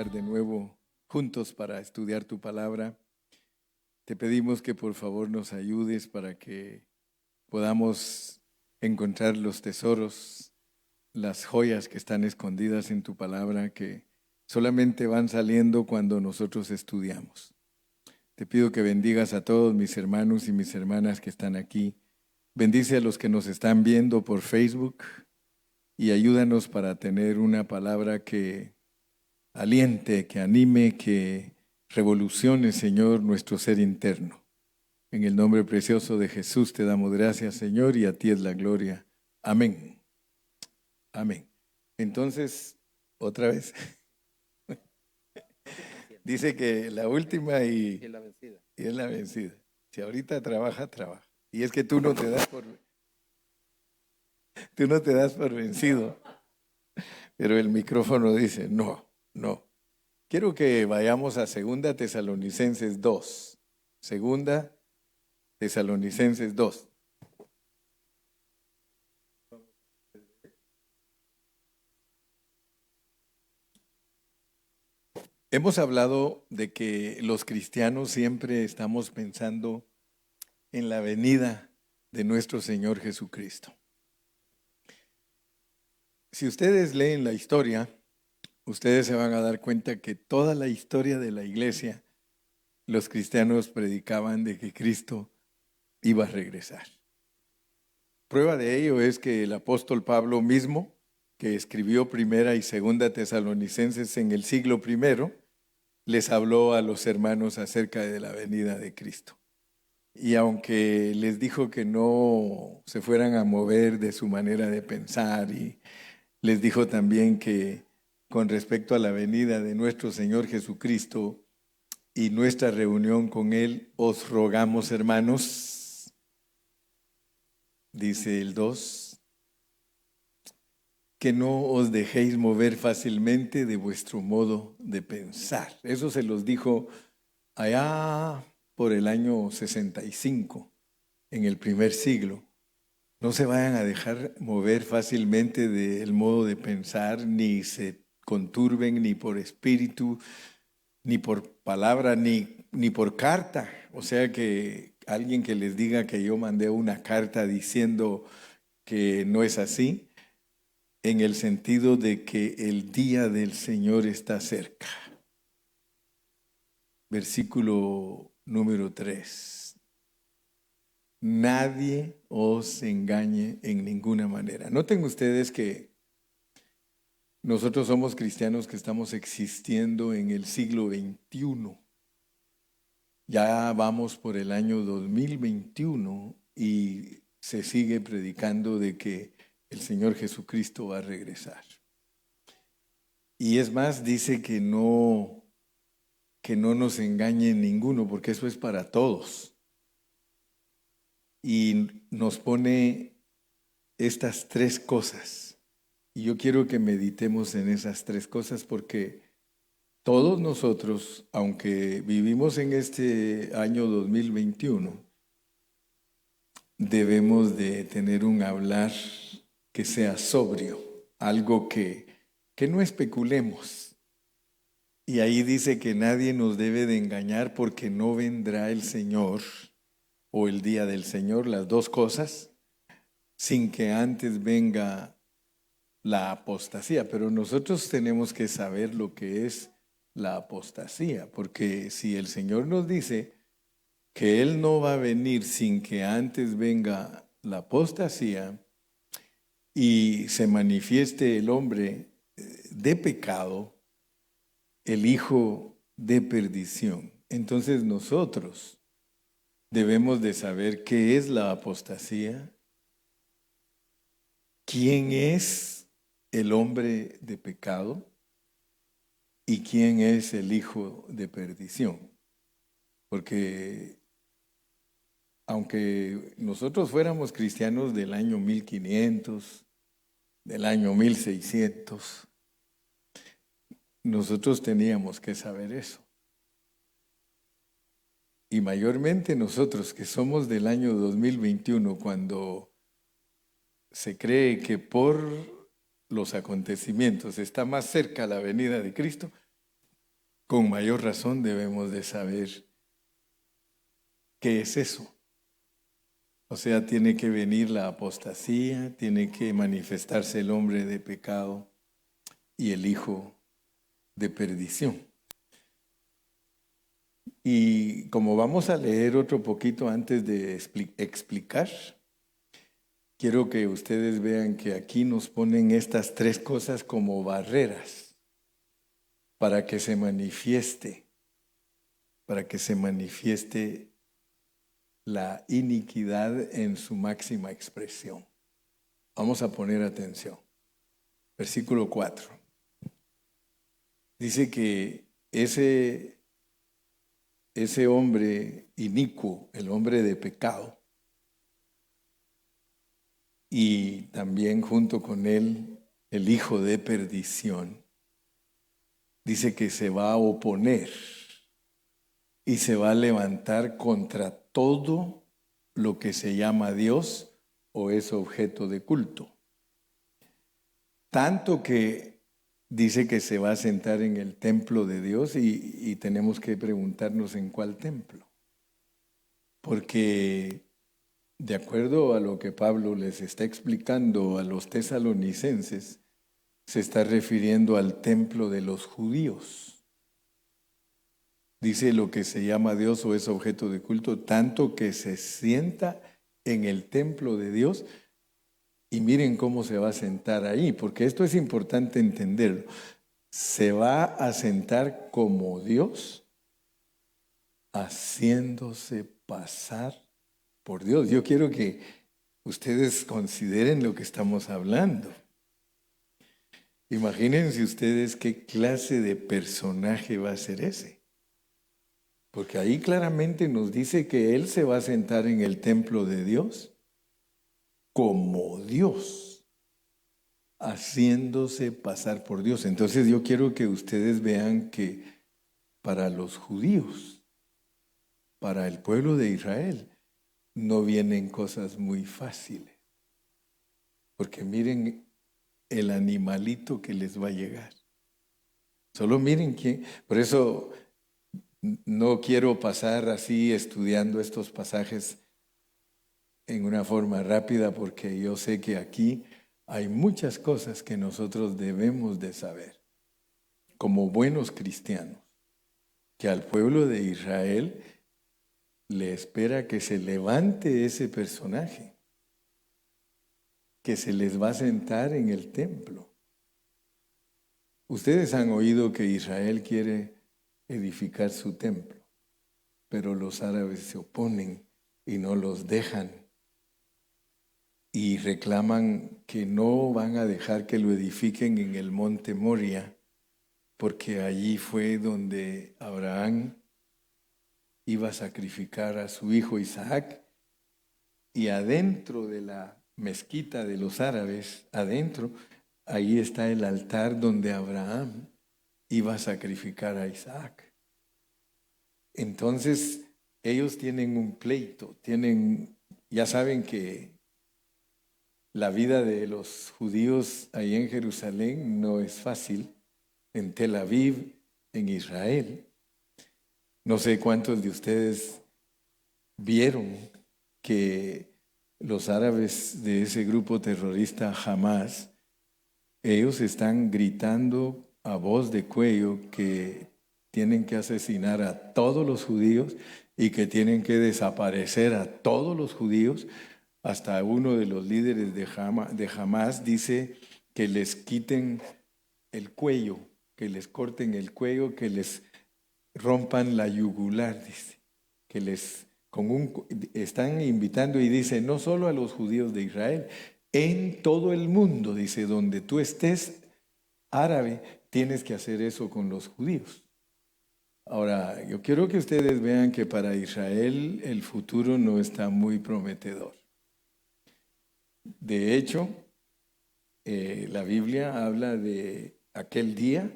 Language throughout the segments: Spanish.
estar de nuevo juntos para estudiar tu palabra. Te pedimos que por favor nos ayudes para que podamos encontrar los tesoros, las joyas que están escondidas en tu palabra, que solamente van saliendo cuando nosotros estudiamos. Te pido que bendigas a todos mis hermanos y mis hermanas que están aquí. Bendice a los que nos están viendo por Facebook y ayúdanos para tener una palabra que aliente, que anime, que revolucione, Señor, nuestro ser interno. En el nombre precioso de Jesús te damos gracias, Señor, y a ti es la gloria. Amén. Amén. Entonces, otra vez. Dice que la última y es la vencida. Si ahorita trabaja. Y es que tú no te das por vencido. Pero el micrófono dice, no. Quiero que vayamos a 2 Tesalonicenses 2. 2 Tesalonicenses 2. Hemos hablado de que los cristianos siempre estamos pensando en la venida de nuestro Señor Jesucristo. Si ustedes leen la historia, ustedes se van a dar cuenta que toda la historia de la iglesia, los cristianos predicaban de que Cristo iba a regresar. Prueba de ello es que el apóstol Pablo mismo, que escribió 1 y 2 Tesalonicenses en el siglo I, les habló a los hermanos acerca de la venida de Cristo. Y aunque les dijo que no se fueran a mover de su manera de pensar, y les dijo también que con respecto a la venida de nuestro Señor Jesucristo y nuestra reunión con Él, os rogamos, hermanos, dice el 2, que no os dejéis mover fácilmente de vuestro modo de pensar. Eso se los dijo allá por el año 65, en el primer siglo. No se vayan a dejar mover fácilmente del modo de pensar, ni se conturben ni por espíritu, ni por palabra, ni por carta. O sea, que alguien que les diga que yo mandé una carta diciendo que no es así, en el sentido de que el día del Señor está cerca. Versículo número 3. Nadie os engañe en ninguna manera. Noten ustedes que nosotros somos cristianos que estamos existiendo en el siglo XXI. Ya vamos por el año 2021 y se sigue predicando de que el Señor Jesucristo va a regresar. Y es más, dice que no nos engañe ninguno, porque eso es para todos. Y nos pone estas 3 cosas. Y yo quiero que meditemos en esas 3 cosas, porque todos nosotros, aunque vivimos en este año 2021, debemos de tener un hablar que sea sobrio, algo que no especulemos. Y ahí dice que nadie nos debe de engañar, porque no vendrá el Señor o el día del Señor, las 2 cosas, sin que antes venga la apostasía. Pero nosotros tenemos que saber lo que es la apostasía, porque si el Señor nos dice que Él no va a venir sin que antes venga la apostasía y se manifieste el hombre de pecado, el hijo de perdición, entonces nosotros debemos de saber qué es la apostasía, quién es el hombre de pecado y quién es el hijo de perdición. Porque aunque nosotros fuéramos cristianos del año 1500, del año 1600, nosotros teníamos que saber eso. Y mayormente nosotros que somos del año 2021, cuando se cree que por los acontecimientos está más cerca la venida de Cristo, con mayor razón debemos de saber qué es eso. O sea, tiene que venir la apostasía, tiene que manifestarse el hombre de pecado y el hijo de perdición. Y como vamos a leer otro poquito antes de explicar, quiero que ustedes vean que aquí nos ponen estas tres cosas como barreras para que se manifieste la iniquidad en su máxima expresión. Vamos a poner atención. Versículo 4. Dice que ese hombre inicuo, el hombre de pecado, y también junto con él el hijo de perdición, dice que se va a oponer y se va a levantar contra todo lo que se llama Dios o es objeto de culto. Tanto que dice que se va a sentar en el templo de Dios y tenemos que preguntarnos en cuál templo. Porque de acuerdo a lo que Pablo les está explicando a los tesalonicenses, se está refiriendo al templo de los judíos. Dice lo que se llama Dios o es objeto de culto, tanto que se sienta en el templo de Dios. Y miren cómo se va a sentar ahí, porque esto es importante entenderlo. Se va a sentar como Dios, haciéndose pasar por Dios. Yo quiero que ustedes consideren lo que estamos hablando. Imagínense ustedes qué clase de personaje va a ser ese. Porque ahí claramente nos dice que Él se va a sentar en el templo de Dios como Dios, haciéndose pasar por Dios. Entonces yo quiero que ustedes vean que para los judíos, para el pueblo de Israel, no vienen cosas muy fáciles. Porque miren el animalito que les va a llegar. Solo miren quién. Por eso no quiero pasar así estudiando estos pasajes en una forma rápida, porque yo sé que aquí hay muchas cosas que nosotros debemos de saber como buenos cristianos, que al pueblo de Israel le espera que se levante ese personaje, que se les va a sentar en el templo. Ustedes han oído que Israel quiere edificar su templo, pero los árabes se oponen y no los dejan. Y reclaman que no van a dejar que lo edifiquen en el monte Moria, porque allí fue donde Abraham iba a sacrificar a su hijo Isaac, y adentro de la mezquita de los árabes, adentro, ahí está el altar donde Abraham iba a sacrificar a Isaac. Entonces, ellos tienen un pleito, ya saben que la vida de los judíos ahí en Jerusalén no es fácil, en Tel Aviv, en Israel. No sé cuántos de ustedes vieron que los árabes de ese grupo terrorista Hamas, ellos están gritando a voz de cuello que tienen que asesinar a todos los judíos y que tienen que desaparecer a todos los judíos. Hasta uno de los líderes de Hamas dice que les quiten el cuello, que les corten el cuello, que les rompan la yugular, dice, que están invitando y dice, no solo a los judíos de Israel, en todo el mundo, dice, donde tú estés árabe, tienes que hacer eso con los judíos. Ahora, yo quiero que ustedes vean que para Israel el futuro no está muy prometedor. De hecho, la Biblia habla de aquel día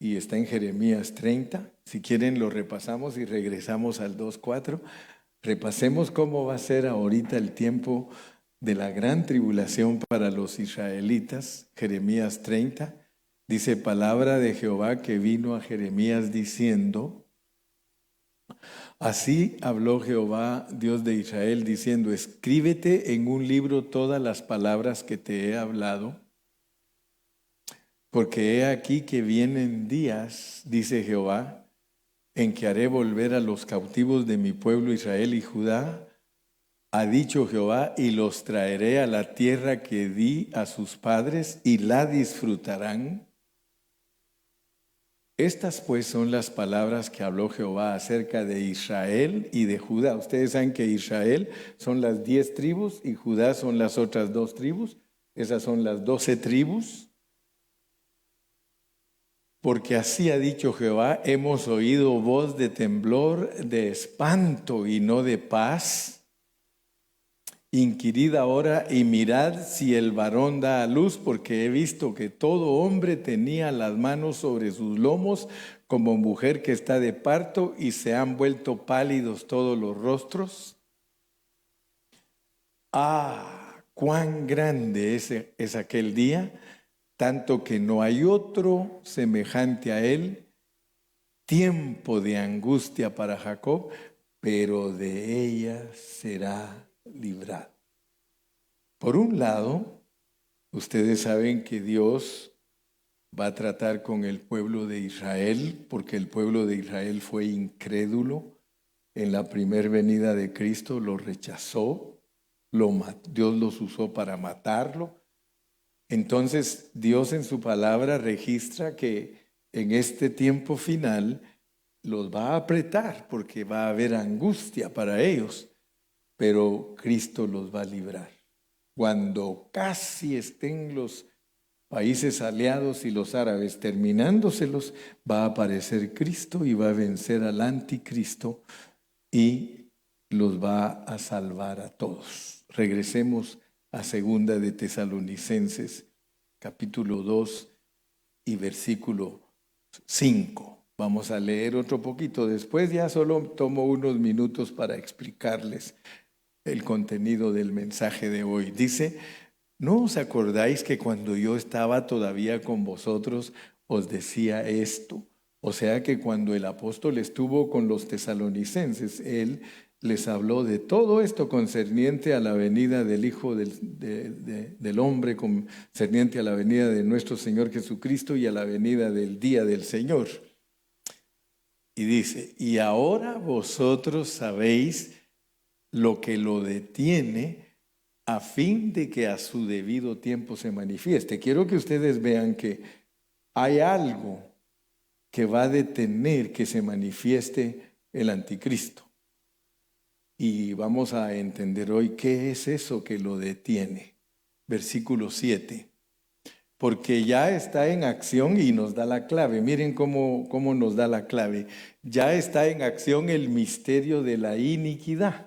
y está en Jeremías 30. Si quieren lo repasamos y regresamos al 2:4. Repasemos cómo va a ser ahorita el tiempo de la gran tribulación para los israelitas. Jeremías 30, Dice palabra de Jehová que vino a Jeremías diciendo, así habló Jehová, Dios de Israel, diciendo, escríbete en un libro todas las palabras que te he hablado, porque he aquí que vienen días, dice Jehová, en que haré volver a los cautivos de mi pueblo Israel y Judá, ha dicho Jehová, y los traeré a la tierra que di a sus padres y la disfrutarán. Estas pues son las palabras que habló Jehová acerca de Israel y de Judá. Ustedes saben que Israel son las 10 tribus y Judá son las otras 2 tribus. Esas son las 12 tribus. Porque así ha dicho Jehová, hemos oído voz de temblor, de espanto y no de paz. Inquirid ahora y mirad si el varón da a luz, porque he visto que todo hombre tenía las manos sobre sus lomos, como mujer que está de parto, y se han vuelto pálidos todos los rostros. Ah, cuán grande es aquel día, tanto que no hay otro semejante a él, tiempo de angustia para Jacob, pero de ella será librado. Por un lado, ustedes saben que Dios va a tratar con el pueblo de Israel, porque el pueblo de Israel fue incrédulo en la primera venida de Cristo, lo rechazó, Dios los usó para matarlo. Entonces Dios en su palabra registra que en este tiempo final los va a apretar porque va a haber angustia para ellos, pero Cristo los va a librar. Cuando casi estén los países aliados y los árabes terminándoselos, va a aparecer Cristo y va a vencer al anticristo y los va a salvar a todos. Regresemos a segunda de Tesalonicenses, capítulo 2 y versículo 5. Vamos a leer otro poquito. Después ya solo tomo unos minutos para explicarles el contenido del mensaje de hoy. Dice, ¿no os acordáis que cuando yo estaba todavía con vosotros os decía esto? O sea que cuando el apóstol estuvo con los tesalonicenses, él les habló de todo esto concerniente a la venida del Hijo del Hombre, concerniente a la venida de nuestro Señor Jesucristo y a la venida del día del Señor. Y dice, y ahora vosotros sabéis lo que lo detiene a fin de que a su debido tiempo se manifieste. Quiero que ustedes vean que hay algo que va a detener que se manifieste el anticristo. Y vamos a entender hoy qué es eso que lo detiene. Versículo 7. Porque ya está en acción y nos da la clave. Miren cómo nos da la clave. Ya está en acción el misterio de la iniquidad.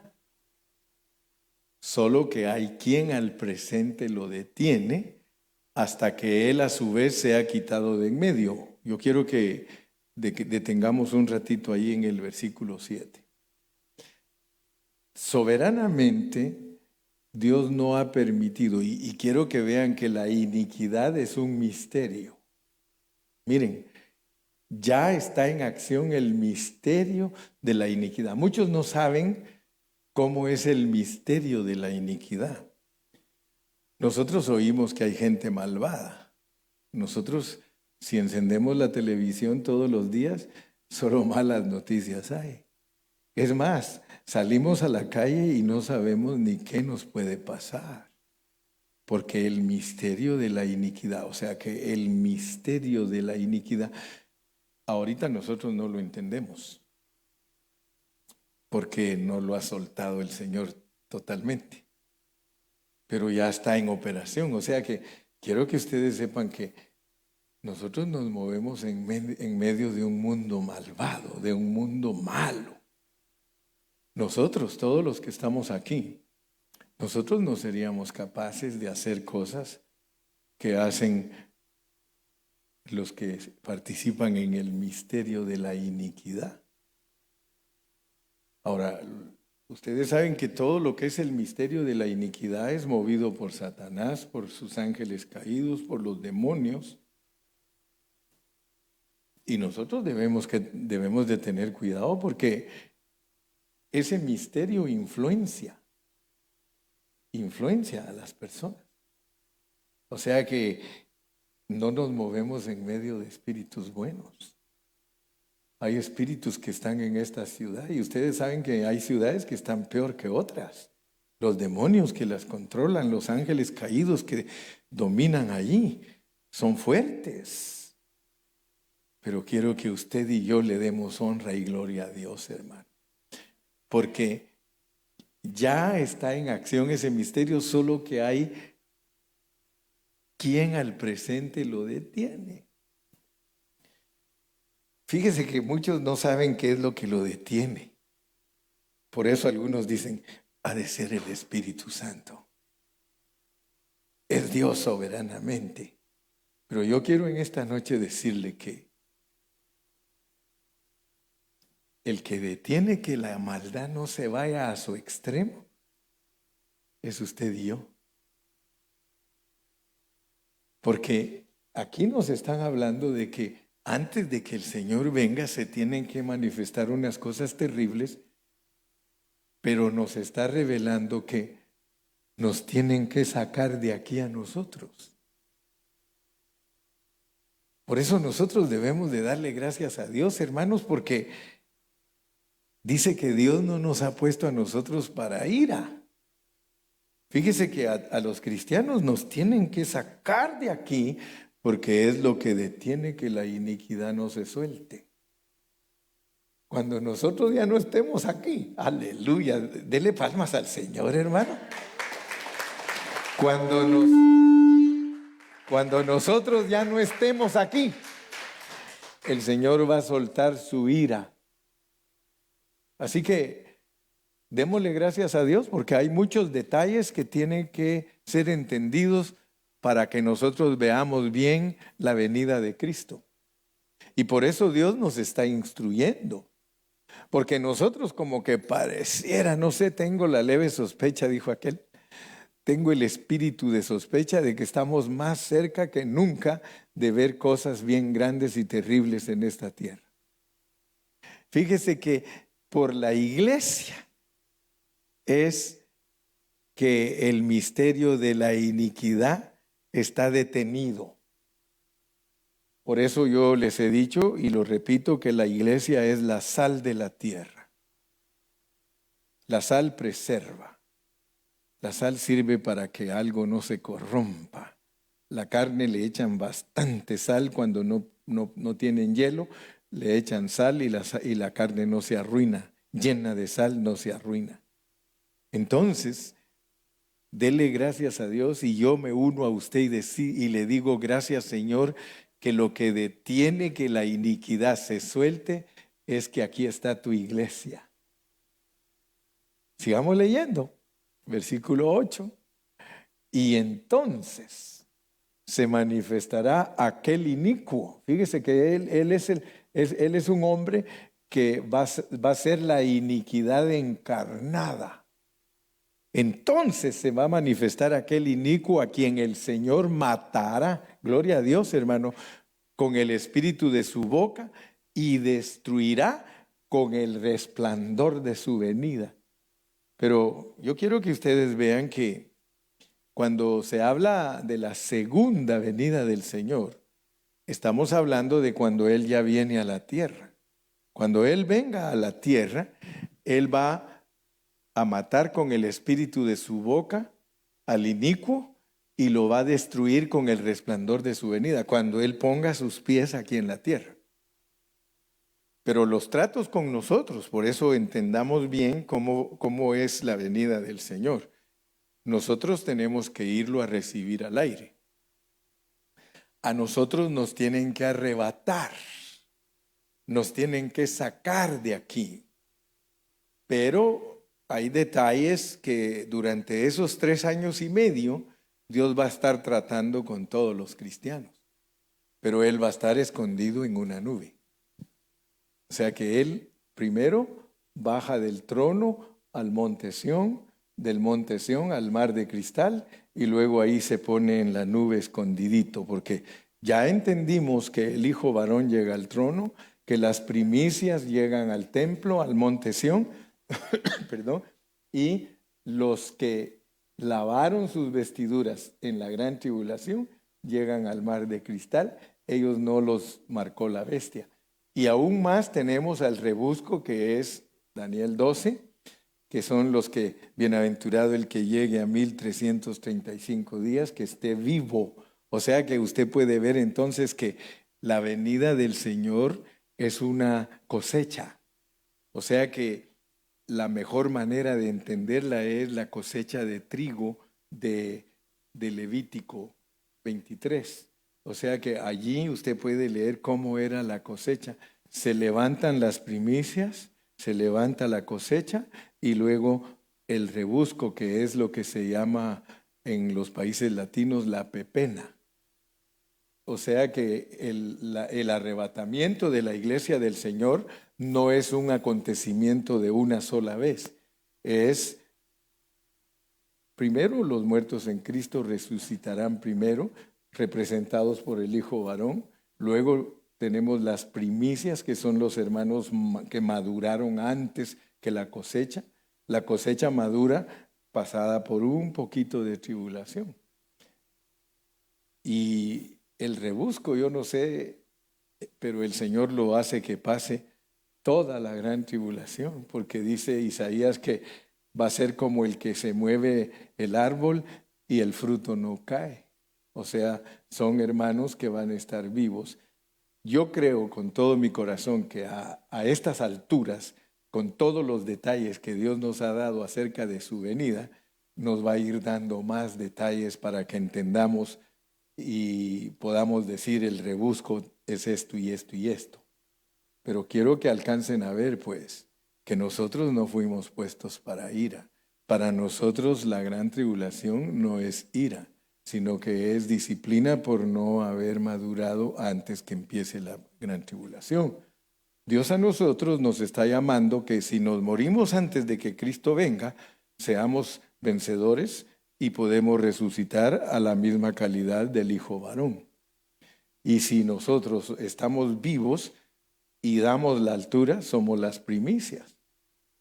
Solo que hay quien al presente lo detiene hasta que él a su vez sea quitado de en medio. Yo quiero que detengamos un ratito ahí en el versículo 7. Soberanamente Dios no ha permitido, y quiero que vean que la iniquidad es un misterio. Miren, ya está en acción el misterio de la iniquidad. Muchos no saben cómo es el misterio de la iniquidad. Nosotros oímos que hay gente malvada. Nosotros, si encendemos la televisión todos los días, solo malas noticias hay. Es más, salimos a la calle y no sabemos ni qué nos puede pasar. Porque el misterio de la iniquidad, o sea que el misterio de la iniquidad, ahorita nosotros no lo entendemos. Porque no lo ha soltado el Señor totalmente. Pero ya está en operación. O sea que quiero que ustedes sepan que nosotros nos movemos en medio de un mundo malvado, de un mundo malo. Nosotros, todos los que estamos aquí, nosotros no seríamos capaces de hacer cosas que hacen los que participan en el misterio de la iniquidad. Ahora, ustedes saben que todo lo que es el misterio de la iniquidad es movido por Satanás, por sus ángeles caídos, por los demonios. Y nosotros debemos de tener cuidado porque ese misterio influencia a las personas. O sea que no nos movemos en medio de espíritus buenos. Hay espíritus que están en esta ciudad y ustedes saben que hay ciudades que están peor que otras. Los demonios que las controlan, los ángeles caídos que dominan allí, son fuertes. Pero quiero que usted y yo le demos honra y gloria a Dios, hermano. Porque ya está en acción ese misterio, solo que hay quien al presente lo detiene. Fíjese que muchos no saben qué es lo que lo detiene. Por eso algunos dicen, ha de ser el Espíritu Santo. Es Dios soberanamente. Pero yo quiero en esta noche decirle que el que detiene que la maldad no se vaya a su extremo es usted y yo. Porque aquí nos están hablando de que antes de que el Señor venga se tienen que manifestar unas cosas terribles, pero nos está revelando que nos tienen que sacar de aquí a nosotros. Por eso nosotros debemos de darle gracias a Dios, hermanos, porque dice que Dios no nos ha puesto a nosotros para ira. Fíjese que a los cristianos nos tienen que sacar de aquí porque es lo que detiene que la iniquidad no se suelte. Cuando nosotros ya no estemos aquí, aleluya, dele palmas al Señor, hermano. Cuando nosotros ya no estemos aquí, el Señor va a soltar su ira. Así que démosle gracias a Dios porque hay muchos detalles que tienen que ser entendidos para que nosotros veamos bien la venida de Cristo. Y por eso Dios nos está instruyendo. Porque nosotros como que pareciera, no sé, tengo la leve sospecha, dijo aquel, tengo el espíritu de sospecha de que estamos más cerca que nunca de ver cosas bien grandes y terribles en esta tierra. Fíjese que por la iglesia es que el misterio de la iniquidad está detenido. Por eso yo les he dicho y lo repito que la iglesia es la sal de la tierra. La sal preserva. La sal sirve para que algo no se corrompa. La carne le echan bastante sal cuando no tienen hielo, le echan sal y la carne no se arruina. Llena de sal no se arruina. Entonces, dele gracias a Dios y yo me uno a usted y le digo gracias, Señor, que lo que detiene que la iniquidad se suelte es que aquí está tu iglesia. Sigamos leyendo, versículo 8. Y entonces se manifestará aquel inicuo. Fíjese que él es un hombre que va a ser la iniquidad encarnada. Entonces se va a manifestar aquel inicuo a quien el Señor matará, gloria a Dios, hermano, con el espíritu de su boca y destruirá con el resplandor de su venida. Pero yo quiero que ustedes vean que cuando se habla de la segunda venida del Señor, estamos hablando de cuando Él ya viene a la tierra. Cuando Él venga a la tierra, Él va a matar con el espíritu de su boca al inicuo y lo va a destruir con el resplandor de su venida, cuando Él ponga sus pies aquí en la tierra. Pero los tratos con nosotros, por eso entendamos bien cómo es la venida del Señor. Nosotros tenemos que irlo a recibir al aire. A nosotros nos tienen que arrebatar, nos tienen que sacar de aquí. Pero hay detalles que durante esos 3 años y medio Dios va a estar tratando con todos los cristianos. Pero Él va a estar escondido en una nube. O sea que Él primero baja del trono al monte Sión, del monte Sión al mar de cristal y luego ahí se pone en la nube escondidito porque Ya entendimos que el Hijo varón llega al trono, que las primicias llegan al templo, al monte Sión, perdón, y los que lavaron sus vestiduras en la gran tribulación llegan al mar de cristal. Ellos no los marcó la bestia. Y aún más tenemos al rebusco, que es Daniel 12, que son los que, bienaventurado el que llegue a 1335 días, que esté vivo. O sea que usted puede ver entonces que la venida del Señor es una cosecha. O sea que la mejor manera de entenderla es la cosecha de trigo de Levítico 23. O sea que allí usted puede leer cómo era la cosecha. Se levantan las primicias, se levanta la cosecha y luego el rebusco, que es lo que se llama en los países latinos la pepena. O sea que el arrebatamiento de la iglesia del Señor no es un acontecimiento de una sola vez. Es primero los muertos en Cristo resucitarán primero, representados por el Hijo varón. Luego tenemos las primicias, que son los hermanos que maduraron antes que la cosecha. La cosecha madura pasada por un poquito de tribulación. Y el rebusco, yo no sé, pero el Señor lo hace que pase toda la gran tribulación, porque dice Isaías que va a ser como el que se mueve el árbol y el fruto no cae. O sea, son hermanos que van a estar vivos. Yo creo con todo mi corazón que a estas alturas, con todos los detalles que Dios nos ha dado acerca de su venida, nos va a ir dando más detalles para que entendamos y podamos decir el rebusco es esto y esto y esto. Pero quiero que alcancen a ver, pues, que nosotros no fuimos puestos para ira. Para nosotros la gran tribulación no es ira, sino que es disciplina por no haber madurado antes que empiece la gran tribulación. Dios a nosotros nos está llamando que si nos morimos antes de que Cristo venga, seamos vencedores y podemos resucitar a la misma calidad del Hijo varón. Y si nosotros estamos vivos y damos la altura, somos las primicias.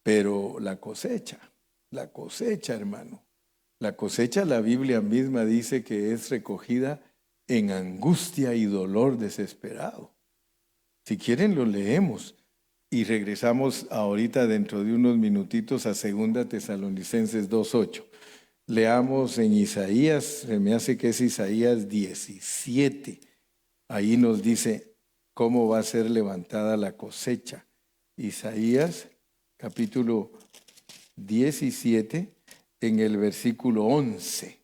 Pero la cosecha, hermano, la cosecha, la Biblia misma dice que es recogida en angustia y dolor desesperado. Si quieren lo leemos y regresamos ahorita dentro de unos minutitos a 2 Tesalonicenses 2:8. Leamos en Isaías, se me hace que es Isaías 17. Ahí nos dice cómo va a ser levantada la cosecha. Isaías capítulo 17 en el versículo 11.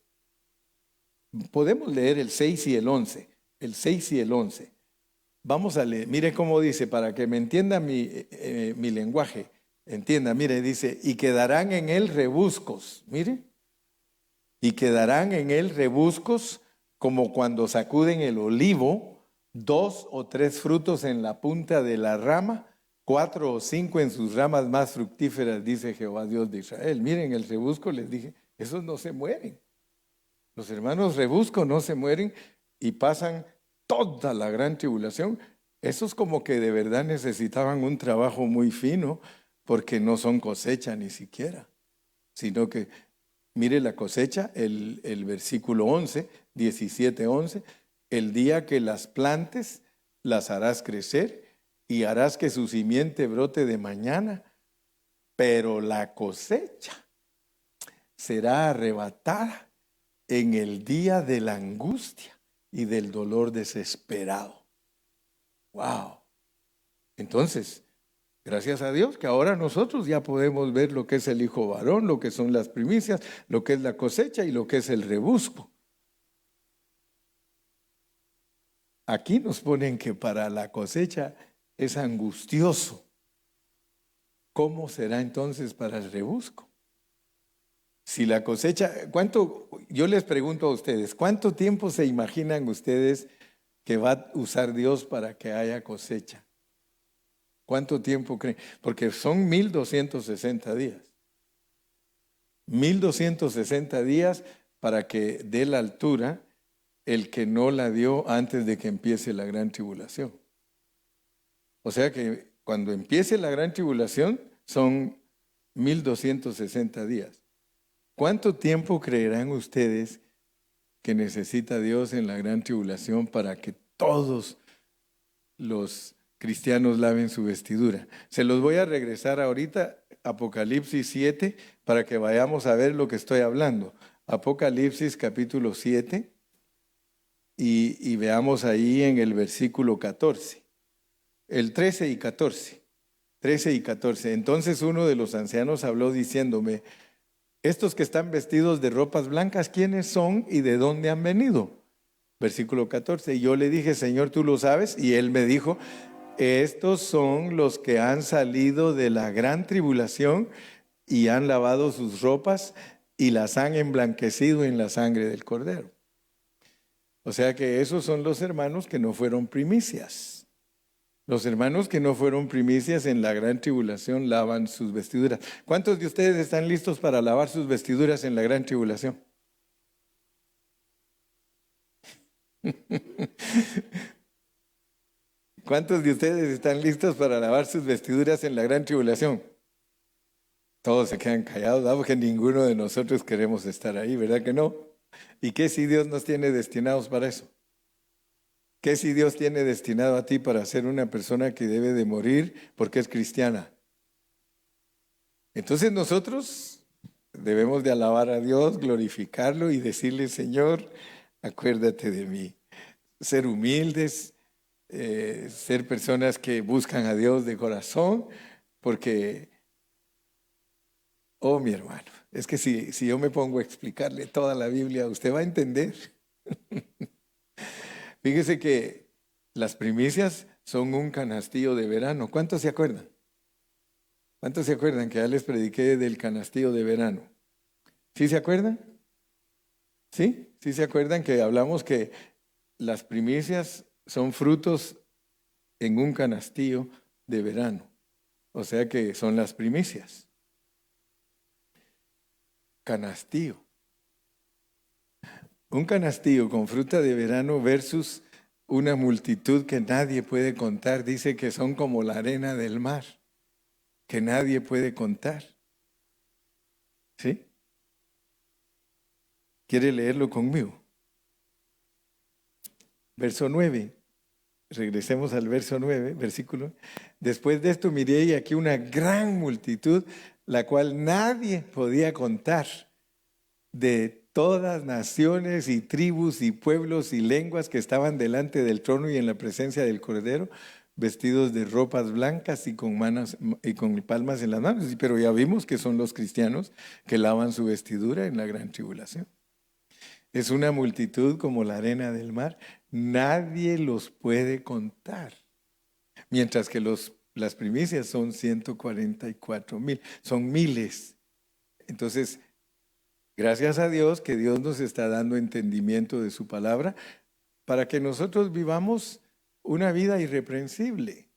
Podemos leer el 6 y el 11. El 6 y el 11. Vamos a leer, mire cómo dice, para que me entienda mi lenguaje. Entienda, mire, dice, y quedarán en él rebuscos, mire, y quedarán en él rebuscos como cuando sacuden el olivo, 2 o 3 frutos en la punta de la rama, 4 o 5 en sus ramas más fructíferas, dice Jehová Dios de Israel. Miren, el rebusco, les dije, esos no se mueren. Los hermanos rebusco no se mueren y pasan toda la gran tribulación. Esos como que de verdad necesitaban un trabajo muy fino, porque no son cosecha ni siquiera, sino que, mire la cosecha, el versículo 11, 17:11, el día que las plantes, las harás crecer y harás que su simiente brote de mañana, pero la cosecha será arrebatada en el día de la angustia y del dolor desesperado. ¡Wow! Entonces, gracias a Dios que ahora nosotros ya podemos ver lo que es el Hijo varón, lo que son las primicias, lo que es la cosecha y lo que es el rebusco. Aquí nos ponen que para la cosecha es angustioso. ¿Cómo será entonces para el rebusco? Si la cosecha, yo les pregunto a ustedes, ¿cuánto tiempo se imaginan ustedes que va a usar Dios para que haya cosecha? ¿Cuánto tiempo creen? Porque son 1260 días. 1260 días para que dé la altura el que no la dio antes de que empiece la gran tribulación. O sea que cuando empiece la gran tribulación son 1260 días. ¿Cuánto tiempo creerán ustedes que necesita Dios en la gran tribulación para que todos los cristianos laven su vestidura? Se los voy a regresar ahorita, Apocalipsis 7, para que vayamos a ver lo que estoy hablando. Apocalipsis capítulo 7 y veamos ahí en el versículo 14, el 13 y 14. 13 y 14. Entonces uno de los ancianos habló diciéndome: estos que están vestidos de ropas blancas, ¿quiénes son y de dónde han venido? Versículo 14. Y yo le dije: Señor, tú lo sabes. Y él me dijo: estos son los que han salido de la gran tribulación y han lavado sus ropas y las han emblanquecido en la sangre del Cordero. O sea que esos son los hermanos que no fueron primicias. Los hermanos que no fueron primicias en la gran tribulación lavan sus vestiduras. ¿Cuántos de ustedes están listos para lavar sus vestiduras en la gran tribulación? ¿Cuántos de ustedes están listos para lavar sus vestiduras en la gran tribulación? Todos se quedan callados, ¿no? Porque ninguno de nosotros queremos estar ahí, ¿verdad que no? ¿Y qué si Dios nos tiene destinados para eso? ¿Qué si Dios tiene destinado a ti para ser una persona que debe de morir porque es cristiana? Entonces nosotros debemos de alabar a Dios, glorificarlo y decirle: Señor, acuérdate de mí. Ser humildes, ser personas que buscan a Dios de corazón, porque, oh mi hermano, es que si yo me pongo a explicarle toda la Biblia, usted va a entender. Fíjese que las primicias son un canastillo de verano. ¿Cuántos se acuerdan? ¿Cuántos se acuerdan que ya les prediqué del canastillo de verano? ¿Sí se acuerdan? ¿Sí? ¿Sí se acuerdan que hablamos que las primicias son frutos en un canastillo de verano? O sea que son las primicias. Canastillo. Un canastillo con fruta de verano versus una multitud que nadie puede contar. Dice que son como la arena del mar, que nadie puede contar. ¿Sí? ¿Quiere leerlo conmigo? Verso 9. Regresemos al verso 9, versículo. Después de esto miré y aquí una gran multitud, la cual nadie podía contar, de todas naciones y tribus y pueblos y lenguas que estaban delante del trono y en la presencia del Cordero, vestidos de ropas blancas y con palmas en las manos. Pero ya vimos que son los cristianos que lavan su vestidura en la gran tribulación. Es una multitud como la arena del mar. Nadie los puede contar. Mientras que las primicias son 144,000. Son miles. Entonces, gracias a Dios que Dios nos está dando entendimiento de su palabra para que nosotros vivamos una vida irreprensible.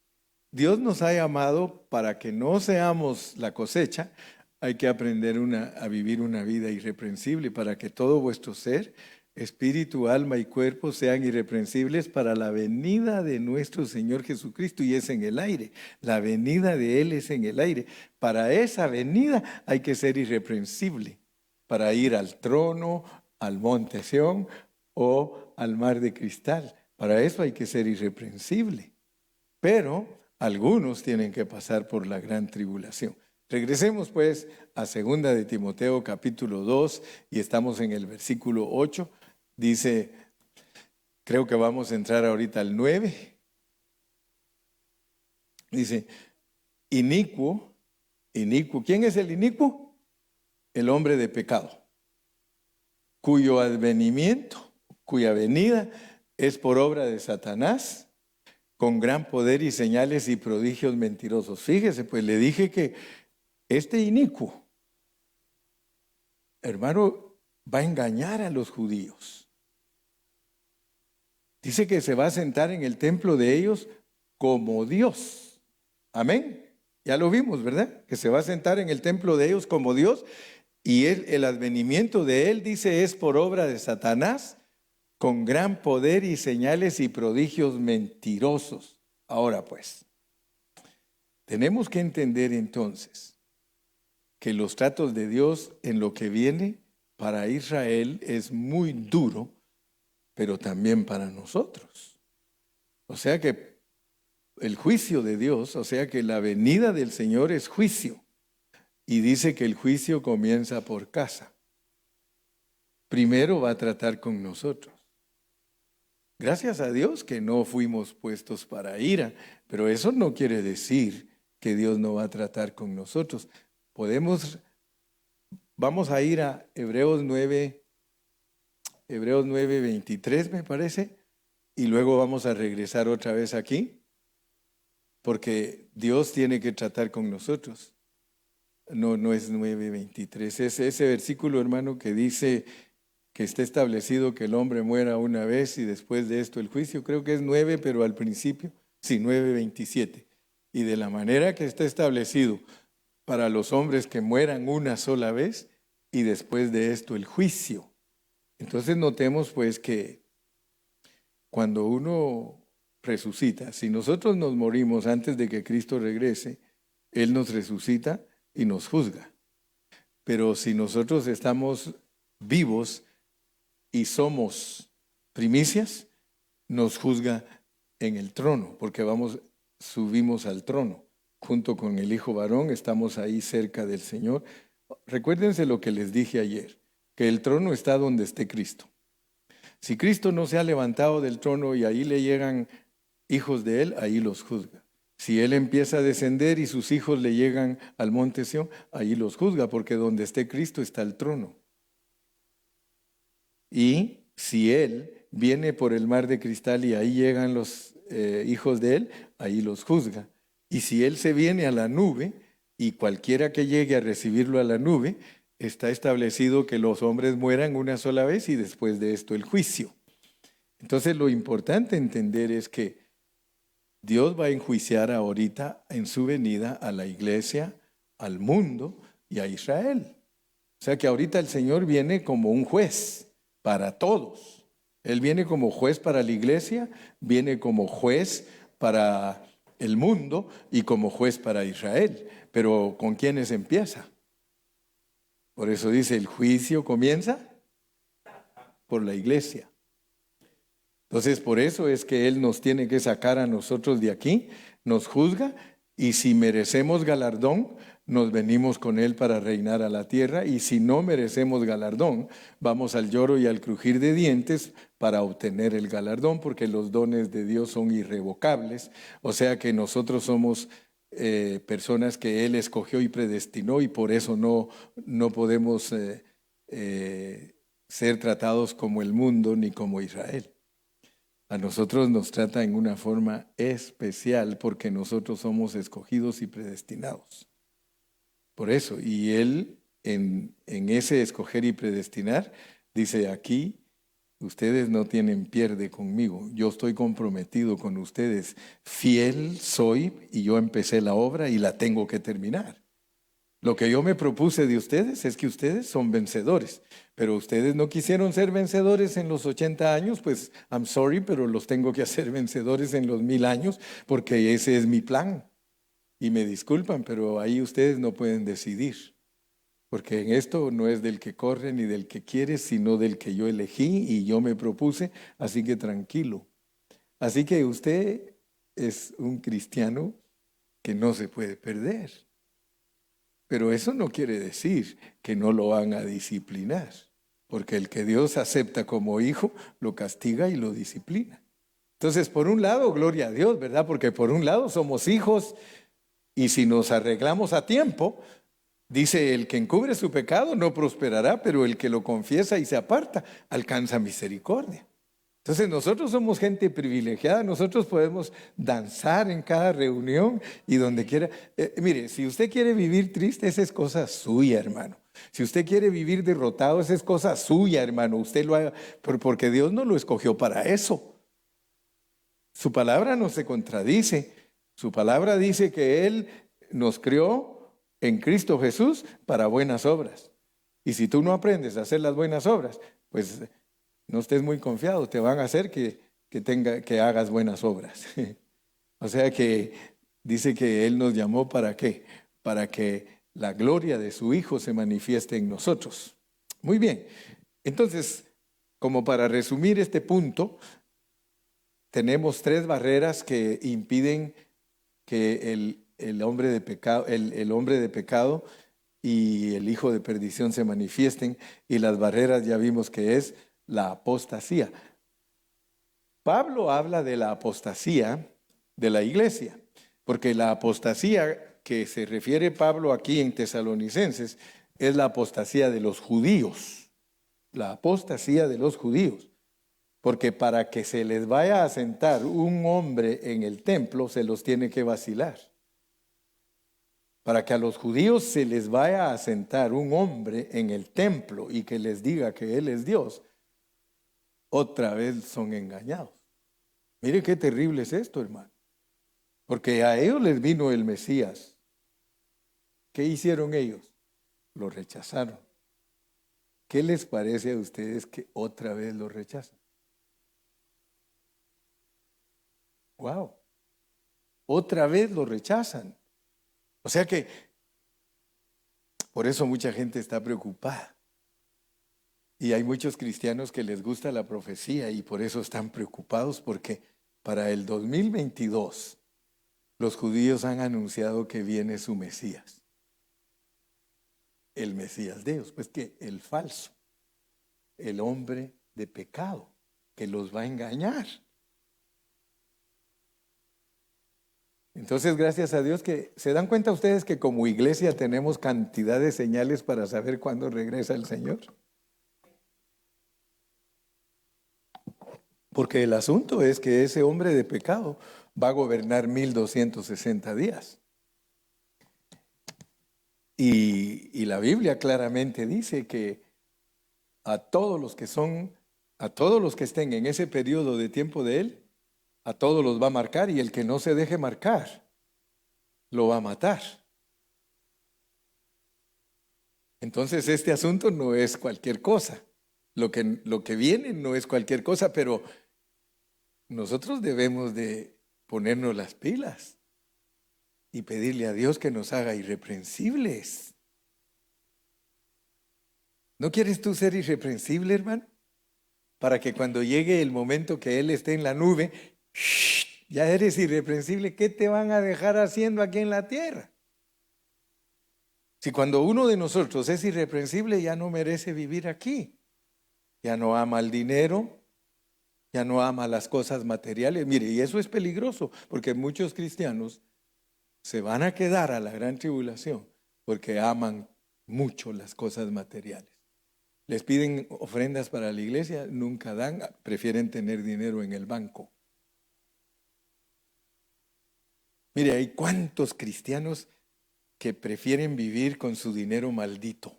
Dios nos ha llamado para que no seamos la cosecha. Hay que aprender a vivir una vida irreprensible para que todo vuestro ser, espíritu, alma y cuerpo sean irreprensibles para la venida de nuestro Señor Jesucristo, y es en el aire. La venida de Él es en el aire. Para esa venida hay que ser irreprensible, para ir al trono, al monte Sión o al mar de cristal. Para eso hay que ser irreprensible. Pero algunos tienen que pasar por la gran tribulación. Regresemos pues a 2 de Timoteo capítulo 2 y estamos en el versículo 8. Dice, creo que vamos a entrar ahorita al 9. Dice, inicuo, ¿quién es el inicuo? El hombre de pecado, cuyo advenimiento, cuya venida es por obra de Satanás, con gran poder y señales y prodigios mentirosos. Fíjese, pues le dije que este inicuo, hermano, va a engañar a los judíos. Dice que se va a sentar en el templo de ellos como Dios. Amén. Ya lo vimos, ¿verdad? Que se va a sentar en el templo de ellos como Dios. Y el advenimiento de él, dice, es por obra de Satanás, con gran poder y señales y prodigios mentirosos. Ahora pues, tenemos que entender entonces que los tratos de Dios en lo que viene para Israel es muy duro, pero también para nosotros. O sea que el juicio de Dios, o sea que la venida del Señor es juicio. Y dice que el juicio comienza por casa. Primero va a tratar con nosotros. Gracias a Dios que no fuimos puestos para ira, pero eso no quiere decir que Dios no va a tratar con nosotros. Vamos a ir a Hebreos 9:23 me parece, y luego vamos a regresar otra vez aquí, porque Dios tiene que tratar con nosotros. No es 9:23, es ese versículo, hermano, que dice que está establecido que el hombre muera una vez y después de esto el juicio. Creo que es 9, pero al principio, sí, 9:27. Y de la manera que está establecido para los hombres que mueran una sola vez y después de esto el juicio. Entonces notemos pues que cuando uno resucita, si nosotros nos morimos antes de que Cristo regrese, Él nos resucita y nos juzga. Pero si nosotros estamos vivos y somos primicias, nos juzga en el trono, porque subimos al trono. Junto con el Hijo varón, estamos ahí cerca del Señor. Recuérdense lo que les dije ayer, que el trono está donde esté Cristo. Si Cristo no se ha levantado del trono y ahí le llegan hijos de Él, ahí los juzga. Si Él empieza a descender y sus hijos le llegan al monte Sión, ahí los juzga, porque donde esté Cristo está el trono. Y si Él viene por el mar de cristal y ahí llegan los hijos de Él, ahí los juzga. Y si Él se viene a la nube, y cualquiera que llegue a recibirlo a la nube, está establecido que los hombres mueran una sola vez y después de esto el juicio. Entonces lo importante entender es que Dios va a enjuiciar ahorita en su venida a la iglesia, al mundo y a Israel. O sea que ahorita el Señor viene como un juez para todos. Él viene como juez para la iglesia, viene como juez para el mundo y como juez para Israel. Pero ¿con quiénes empieza? Por eso dice, el juicio comienza por la iglesia. Entonces, por eso es que Él nos tiene que sacar a nosotros de aquí, nos juzga, y si merecemos galardón, nos venimos con Él para reinar a la tierra, y si no merecemos galardón, vamos al lloro y al crujir de dientes para obtener el galardón, porque los dones de Dios son irrevocables, o sea que nosotros somos personas que Él escogió y predestinó, y por eso no podemos ser tratados como el mundo ni como Israel. A nosotros nos trata en una forma especial porque nosotros somos escogidos y predestinados. Por eso, y Él en ese escoger y predestinar, dice aquí, ustedes no tienen pierde conmigo, yo estoy comprometido con ustedes, fiel soy y yo empecé la obra y la tengo que terminar. Lo que yo me propuse de ustedes es que ustedes son vencedores, pero ustedes no quisieron ser vencedores en los 80 años, pues I'm sorry, pero los tengo que hacer vencedores en los 1000 años porque ese es mi plan. Y me disculpan, pero ahí ustedes no pueden decidir, porque en esto no es del que corre ni del que quiere, sino del que yo elegí y yo me propuse, así que tranquilo. Así que usted es un cristiano que no se puede perder. Pero eso no quiere decir que no lo van a disciplinar, porque el que Dios acepta como hijo, lo castiga y lo disciplina. Entonces, por un lado, gloria a Dios, ¿verdad? Porque por un lado somos hijos y si nos arreglamos a tiempo, dice, el que encubre su pecado no prosperará, pero el que lo confiesa y se aparta alcanza misericordia. Entonces nosotros somos gente privilegiada, nosotros podemos danzar en cada reunión y donde quiera. Mire, si usted quiere vivir triste, esa es cosa suya, hermano. Si usted quiere vivir derrotado, esa es cosa suya, hermano. Usted lo haga, porque Dios no lo escogió para eso. Su palabra no se contradice. Su palabra dice que Él nos creó en Cristo Jesús para buenas obras. Y si tú no aprendes a hacer las buenas obras, pues No estés muy confiado, te van a hacer que hagas buenas obras. O sea que dice que Él nos llamó ¿para qué? Para que la gloria de su Hijo se manifieste en nosotros. Muy bien. Entonces, como para resumir este punto, tenemos tres barreras que impiden que el hombre de pecado, el hombre de pecado y el hijo de perdición se manifiesten, y las barreras ya vimos que es la apostasía. Pablo habla de la apostasía de la iglesia, porque la apostasía que se refiere Pablo aquí en Tesalonicenses es la apostasía de los judíos, la apostasía de los judíos, porque para que se les vaya a sentar un hombre en el templo se los tiene que vacilar. Para que a los judíos se les vaya a sentar un hombre en el templo y que les diga que Él es Dios, otra vez son engañados. Mire qué terrible es esto, hermano. Porque a ellos les vino el Mesías. ¿Qué hicieron ellos? Lo rechazaron. ¿Qué les parece a ustedes que otra vez lo rechazan? ¡Wow! Otra vez lo rechazan. O sea que por eso mucha gente está preocupada. Y hay muchos cristianos que les gusta la profecía y por eso están preocupados, porque para el 2022 los judíos han anunciado que viene su Mesías. El Mesías de Dios, pues que el falso, el hombre de pecado, que los va a engañar. Entonces, gracias a Dios que se dan cuenta ustedes que como iglesia tenemos cantidad de señales para saber cuándo regresa el Señor. Porque el asunto es que ese hombre de pecado va a gobernar 1260 días. Y la Biblia claramente dice que a todos los que estén en ese periodo de tiempo de Él, a todos los va a marcar, y el que no se deje marcar, lo va a matar. Entonces este asunto no es cualquier cosa. Lo que viene no es cualquier cosa, pero nosotros debemos de ponernos las pilas y pedirle a Dios que nos haga irreprensibles. ¿No quieres tú ser irreprensible, hermano? Para que cuando llegue el momento que Él esté en la nube, ya eres irreprensible. ¿Qué te van a dejar haciendo aquí en la tierra? Si cuando uno de nosotros es irreprensible, ya no merece vivir aquí. Ya no ama el dinero, ya no ama las cosas materiales. Mire, y eso es peligroso, porque muchos cristianos se van a quedar a la gran tribulación porque aman mucho las cosas materiales. Les piden ofrendas para la iglesia, nunca dan, prefieren tener dinero en el banco. Mire, hay cuántos cristianos que prefieren vivir con su dinero maldito.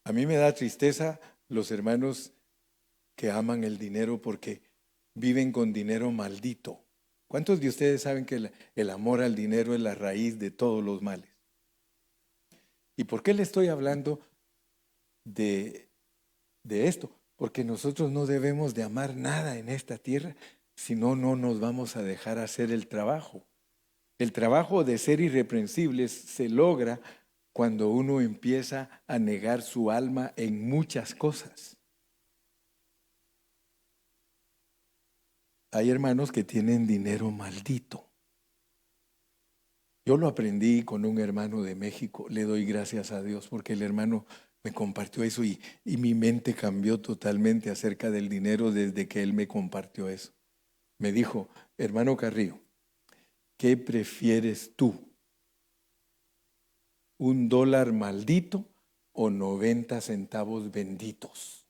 A mí me da tristeza los hermanos que aman el dinero porque viven con dinero maldito. ¿Cuántos de ustedes saben que el amor al dinero es la raíz de todos los males? ¿Y por qué le estoy hablando de esto? Porque nosotros no debemos de amar nada en esta tierra, si no, no nos vamos a dejar hacer el trabajo. El trabajo de ser irreprensibles se logra cuando uno empieza a negar su alma en muchas cosas. Hay hermanos que tienen dinero maldito. Yo lo aprendí con un hermano de México. Le doy gracias a Dios porque el hermano me compartió eso y mi mente cambió totalmente acerca del dinero desde que él me compartió eso. Me dijo, hermano Carrillo, ¿qué prefieres tú? ¿$1 maldito o 90 centavos benditos?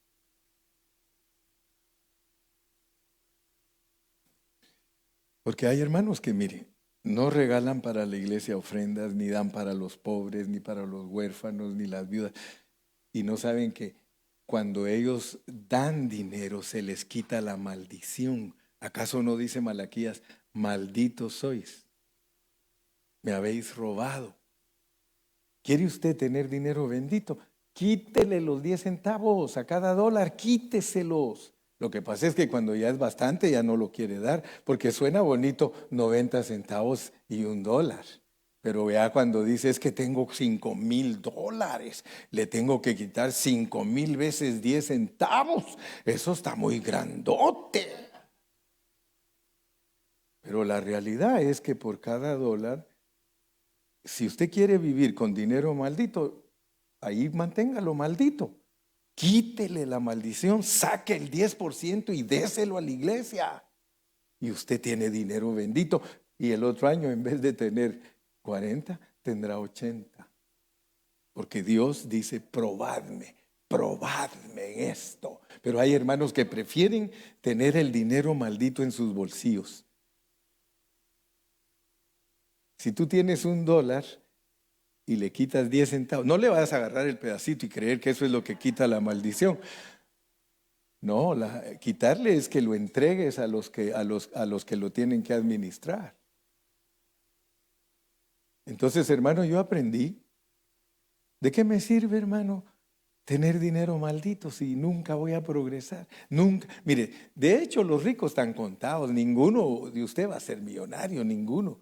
Porque hay hermanos que, mire, no regalan para la iglesia ofrendas, ni dan para los pobres, ni para los huérfanos, ni las viudas. Y no saben que cuando ellos dan dinero se les quita la maldición. ¿Acaso no dice Malaquías, malditos sois? Me habéis robado. ¿Quiere usted tener dinero bendito? quítele los 10 centavos a cada dólar, quíteselos. Lo que pasa es que cuando ya es bastante ya no lo quiere dar, porque suena bonito 90 centavos y $1. Pero vea cuando dice es que tengo $5,000, le tengo que quitar 5,000 veces 10 centavos. Eso está muy grandote. Pero la realidad es que por cada dólar, si usted quiere vivir con dinero maldito, ahí manténgalo maldito. Quítele la maldición, saque el 10% y déselo a la iglesia. Y usted tiene dinero bendito. Y el otro año, en vez de tener 40, tendrá 80. Porque Dios dice, probadme en esto. Pero hay hermanos que prefieren tener el dinero maldito en sus bolsillos. Si tú tienes $1 y le quitas 10 centavos, no le vas a agarrar el pedacito y creer que eso es lo que quita la maldición. No, quitarle es que lo entregues a los que lo tienen que administrar. Entonces, hermano, yo aprendí. ¿De qué me sirve, hermano, tener dinero maldito si nunca voy a progresar? Nunca. Mire, de hecho, los ricos están contados. Ninguno de usted va a ser millonario, ninguno.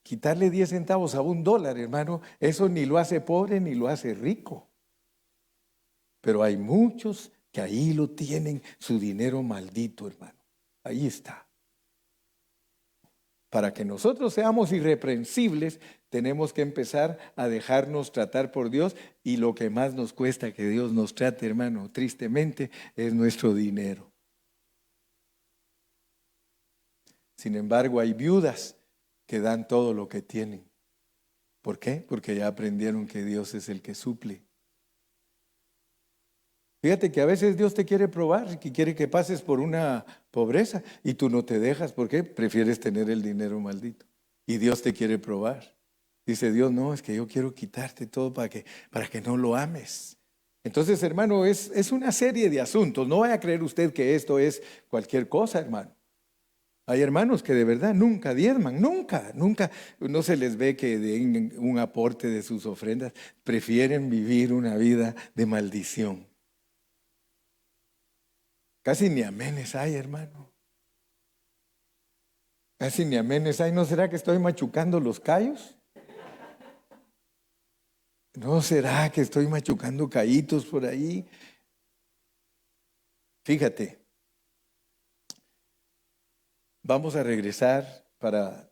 Quitarle 10 centavos a $1, hermano, eso ni lo hace pobre ni lo hace rico. Pero hay muchos que ahí lo tienen, su dinero maldito, hermano. Ahí está. Para que nosotros seamos irreprensibles, tenemos que empezar a dejarnos tratar por Dios, y lo que más nos cuesta que Dios nos trate, hermano, tristemente, es nuestro dinero. Sin embargo, hay viudas que dan todo lo que tienen. ¿Por qué? Porque ya aprendieron que Dios es el que suple. Fíjate que a veces Dios te quiere probar, que quiere que pases por una pobreza y tú no te dejas. ¿Por qué? Prefieres tener el dinero maldito. Y Dios te quiere probar. Dice Dios, no, es que yo quiero quitarte todo para que no lo ames. Entonces, hermano, es una serie de asuntos. No vaya a creer usted que esto es cualquier cosa, hermano. Hay hermanos que de verdad nunca diezman, nunca, no se les ve que den un aporte de sus ofrendas. Prefieren vivir una vida de maldición. Casi ni amenes hay, hermano. Casi ni amenes hay. ¿No será que estoy machucando los callos? ¿No será que estoy machucando callitos por ahí? Fíjate. Vamos a regresar para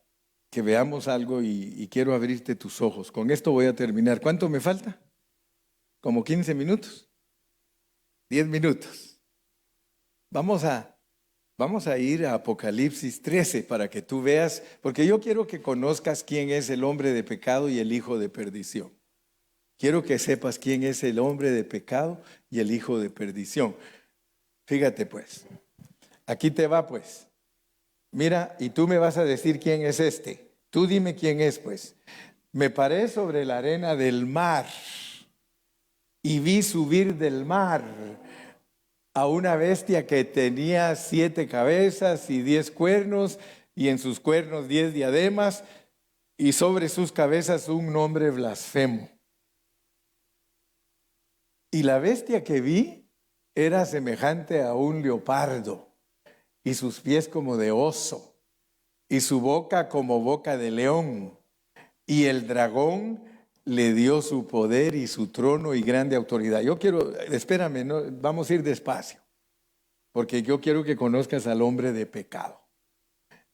que veamos algo y quiero abrirte tus ojos. Con esto voy a terminar. ¿Cuánto me falta? ¿Como 15 minutos? 10 minutos. Vamos a ir a Apocalipsis 13 para que tú veas, porque yo quiero que conozcas quién es el hombre de pecado y el hijo de perdición. Quiero que sepas quién es el hombre de pecado y el hijo de perdición. Fíjate pues, aquí te va pues. Mira, y tú me vas a decir quién es este. Tú dime quién es pues. Me paré sobre la arena del mar y vi subir del mar a una bestia que tenía 7 cabezas y 10 cuernos, y en sus cuernos 10 diademas, y sobre sus cabezas un nombre blasfemo. Y la bestia que vi era semejante a un leopardo, y sus pies como de oso, y su boca como boca de león. Y el dragón le dio su poder y su trono y grande autoridad. Yo quiero, espérame, no, vamos a ir despacio, porque yo quiero que conozcas al hombre de pecado.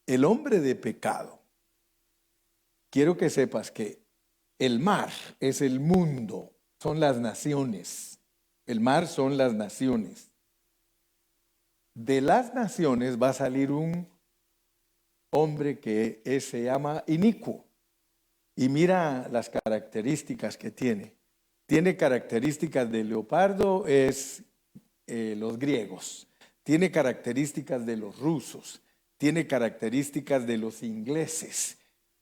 El hombre de pecado, quiero que sepas que el mar es el mundo, son las naciones. El mar son las naciones. De las naciones va a salir un hombre que se llama inicuo. Y mira las características que tiene. Tiene características de leopardo, es los griegos. Tiene características de los rusos. Tiene características de los ingleses.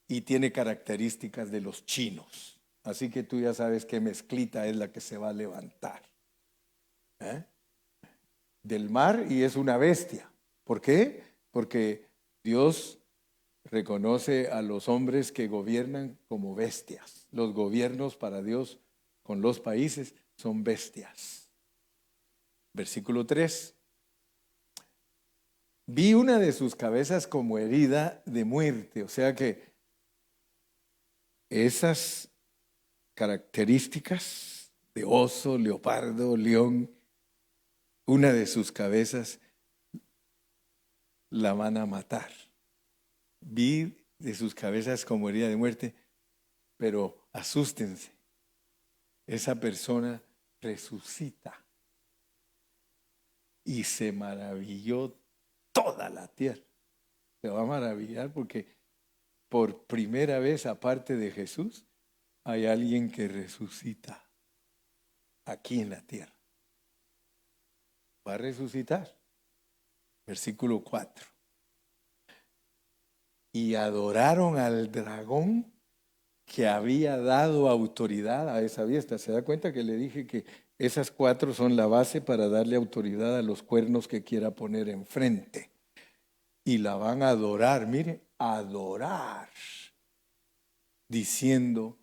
Y tiene características de los chinos. Así que tú ya sabes qué mezclita es la que se va a levantar. Del mar, y es una bestia. ¿Por qué? Porque Dios reconoce a los hombres que gobiernan como bestias. Los gobiernos para Dios con los países son bestias. Versículo 3. Vi una de sus cabezas como herida de muerte. O sea que esas características de oso, leopardo, león, una de sus cabezas la van a matar. Vi de sus cabezas como herida de muerte, pero asústense, esa persona resucita y se maravilló toda la tierra. Se va a maravillar porque por primera vez, aparte de Jesús, hay alguien que resucita aquí en la tierra. Va a resucitar. Versículo 4. Y adoraron al dragón que había dado autoridad a esa bestia. ¿Se da cuenta que le dije que esas 4 son la base para darle autoridad a los cuernos que quiera poner enfrente? Y la van a adorar, mire, adorar, diciendo,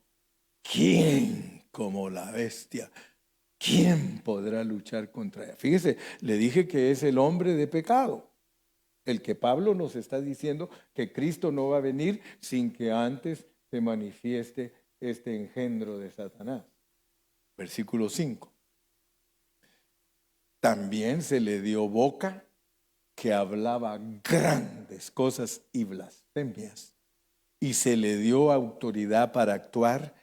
¿quién como la bestia? ¿Quién podrá luchar contra ella? Fíjese, le dije que es el hombre de pecado. El que Pablo nos está diciendo que Cristo no va a venir sin que antes se manifieste este engendro de Satanás. Versículo 5. También se le dio boca que hablaba grandes cosas y blasfemias. Y se le dio autoridad para actuar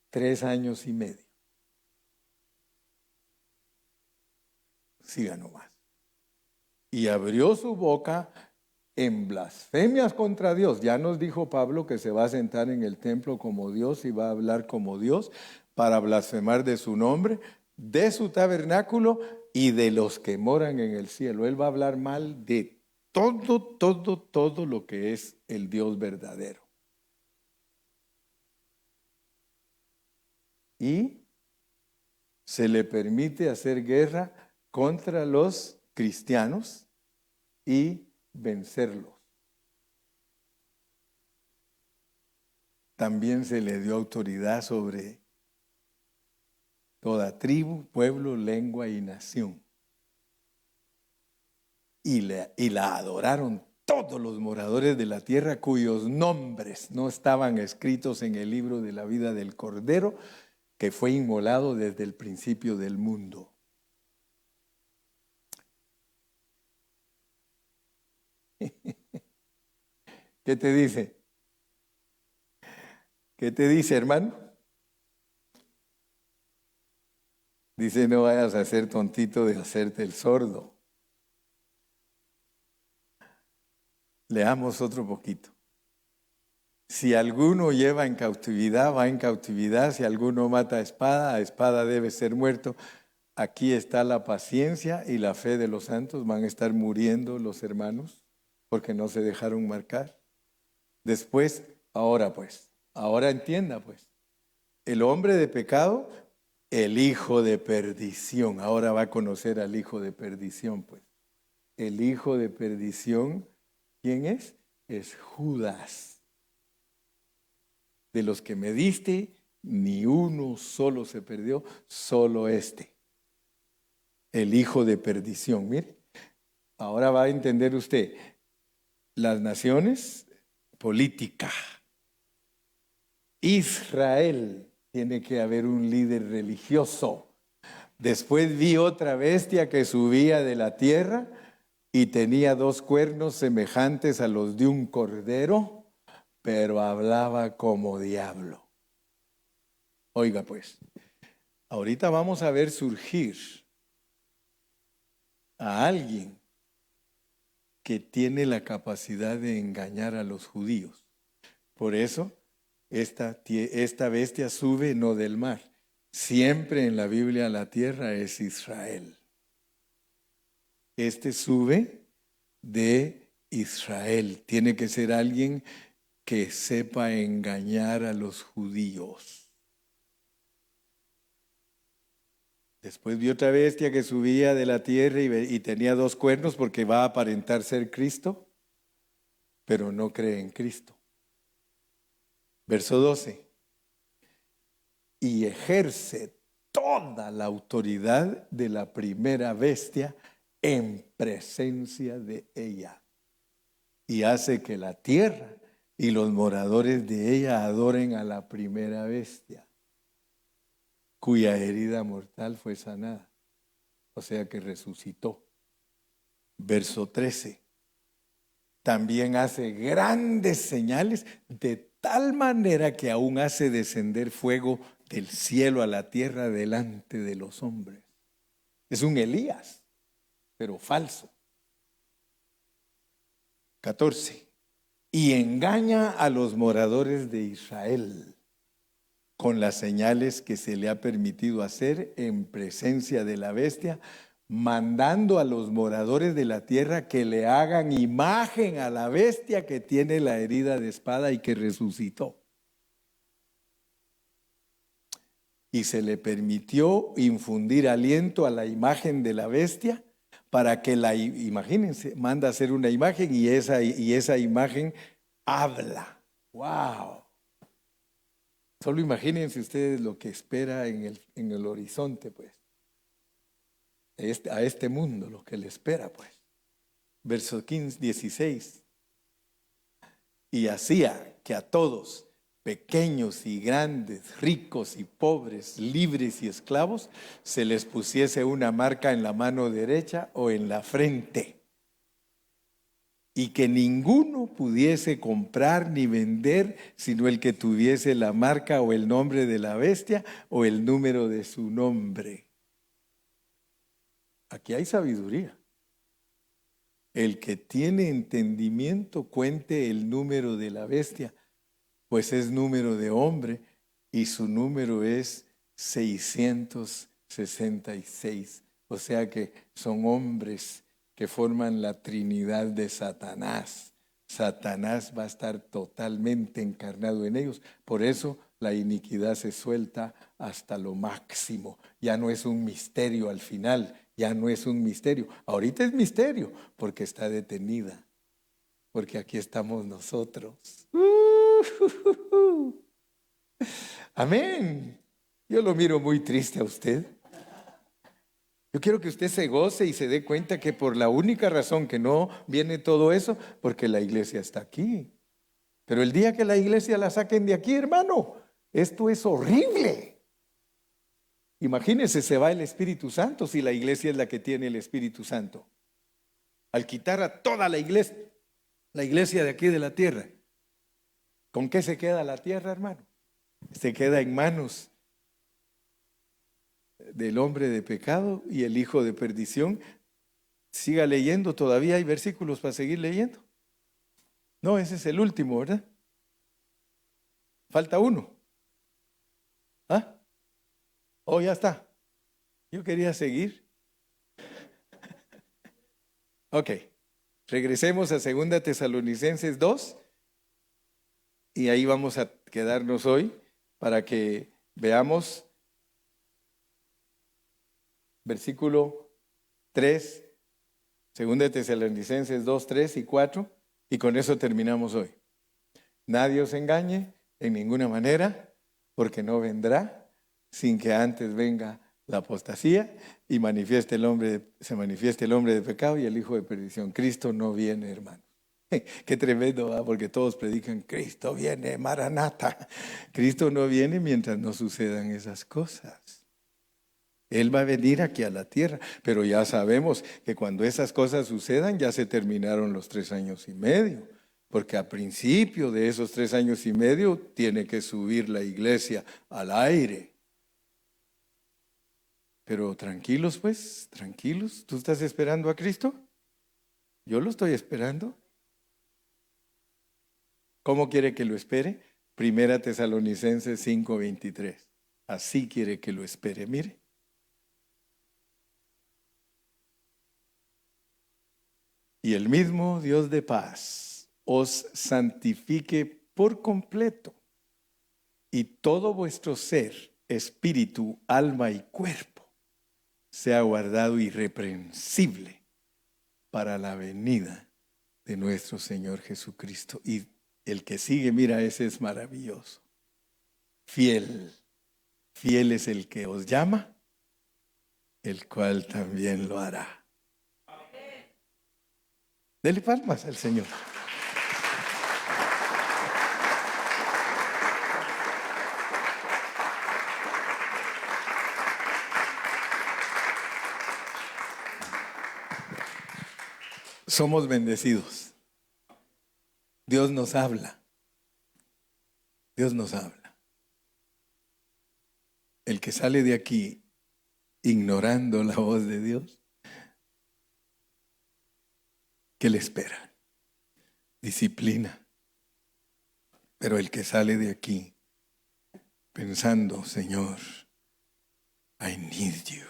3 años y medio. Siga nomás. Y abrió su boca en blasfemias contra Dios. Ya nos dijo Pablo que se va a sentar en el templo como Dios y va a hablar como Dios para blasfemar de su nombre, de su tabernáculo y de los que moran en el cielo. Él va a hablar mal de todo lo que es el Dios verdadero. Y se le permite hacer guerra contra los cristianos y vencerlos. También se le dio autoridad sobre toda tribu, pueblo, lengua y nación. Y la adoraron todos los moradores de la tierra cuyos nombres no estaban escritos en el libro de la vida del Cordero, que fue inmolado desde el principio del mundo. ¿Qué te dice? ¿Qué te dice, hermano? Dice, no vayas a ser tontito de hacerte el sordo. Leamos otro poquito. Si alguno lleva en cautividad, va en cautividad. Si alguno mata a espada debe ser muerto. Aquí está la paciencia y la fe de los santos. Van a estar muriendo los hermanos porque no se dejaron marcar. Después, ahora entienda pues. El hombre de pecado, el hijo de perdición. Ahora va a conocer al hijo de perdición pues. El hijo de perdición, ¿quién es? Es Judas. De los que me diste, ni uno solo se perdió, solo este. El hijo de perdición. Mire, ahora va a entender usted. Las naciones, política. Israel, tiene que haber un líder religioso. Después vi otra bestia que subía de la tierra y tenía 2 cuernos semejantes a los de un cordero, pero hablaba como diablo. Oiga pues, ahorita vamos a ver surgir a alguien que tiene la capacidad de engañar a los judíos. Por eso, esta bestia sube no del mar. Siempre en la Biblia la tierra es Israel. Este sube de Israel. Tiene que ser alguien que sepa engañar a los judíos. Después vi otra bestia que subía de la tierra y tenía 2 cuernos porque va a aparentar ser Cristo, pero no cree en Cristo. Verso 12. Y ejerce toda la autoridad de la primera bestia en presencia de ella. Y hace que la tierra y los moradores de ella adoren a la primera bestia, cuya herida mortal fue sanada. O sea que resucitó. Verso 13. También hace grandes señales, de tal manera que aún hace descender fuego del cielo a la tierra delante de los hombres. Es un Elías, pero falso. 14. Y engaña a los moradores de Israel con las señales que se le ha permitido hacer en presencia de la bestia, mandando a los moradores de la tierra que le hagan imagen a la bestia que tiene la herida de espada y que resucitó. Y se le permitió infundir aliento a la imagen de la bestia para que imagínense, manda a hacer una imagen y esa imagen habla. ¡Wow! Solo imagínense ustedes lo que espera en el horizonte, pues. A este mundo, lo que le espera, pues. Verso 16. Y hacía que a todos, pequeños y grandes, ricos y pobres, libres y esclavos, se les pusiese una marca en la mano derecha o en la frente, y que ninguno pudiese comprar ni vender sino el que tuviese la marca o el nombre de la bestia o el número de su nombre. Aquí hay sabiduría. El que tiene entendimiento cuente el número de la bestia, pues es número de hombre y su número es 666. O sea que son hombres que forman la Trinidad de Satanás. Satanás va a estar totalmente encarnado en ellos. Por eso la iniquidad se suelta hasta lo máximo. Ya no es un misterio al final, ya no es un misterio. Ahorita es misterio porque está detenida, porque aquí estamos nosotros. Amén. Yo lo miro muy triste a usted. Yo quiero que usted se goce y se dé cuenta que por la única razón que no viene todo eso, porque la iglesia está aquí. Pero el día que la iglesia la saquen de aquí, hermano, esto es horrible. Imagínense, se va el Espíritu Santo si la iglesia es la que tiene el Espíritu Santo. Al quitar a toda la iglesia de aquí de la tierra, ¿con qué se queda la tierra, hermano? Se queda en manos del hombre de pecado y el hijo de perdición. Siga leyendo, todavía hay versículos para seguir leyendo. No, ese es el último, ¿verdad? Falta uno. ¿Ah? Oh, ya está. Yo quería seguir. Ok. Regresemos a 2 Tesalonicenses 2 y ahí vamos a quedarnos hoy para que veamos versículo 3, 2 Tesalonicenses 2, 3 y 4, y con eso terminamos hoy. Nadie os engañe en ninguna manera, porque no vendrá sin que antes venga la apostasía y se manifieste el hombre de pecado y el hijo de perdición. Cristo no viene, hermano. Qué tremendo, ¿verdad? Porque todos predican, Cristo viene, Maranata. Cristo no viene mientras no sucedan esas cosas. Él va a venir aquí a la tierra, pero ya sabemos que cuando esas cosas sucedan ya se terminaron los 3 años y medio, porque a principio de esos 3 años y medio tiene que subir la iglesia al aire. Pero tranquilos pues, tranquilos. ¿Tú estás esperando a Cristo? Yo lo estoy esperando. ¿Cómo quiere que lo espere? 1 Tesalonicenses 5:23. Así quiere que lo espere, mire. Y el mismo Dios de paz os santifique por completo, y todo vuestro ser, espíritu, alma y cuerpo sea guardado irreprensible para la venida de nuestro Señor Jesucristo. Y el que sigue, mira, ese es maravilloso. Fiel fiel es el que os llama, el cual también lo hará. Dele palmas al Señor. Somos bendecidos. Dios nos habla. Dios nos habla. El que sale de aquí ignorando la voz de Dios, ¿qué le espera? Disciplina. Pero el que sale de aquí pensando, Señor, I need you.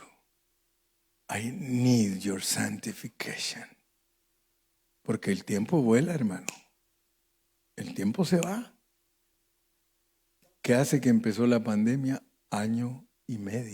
I need your sanctification. Porque el tiempo vuela, hermano. El tiempo se va. ¿Qué hace que empezó la pandemia? 1 año y medio.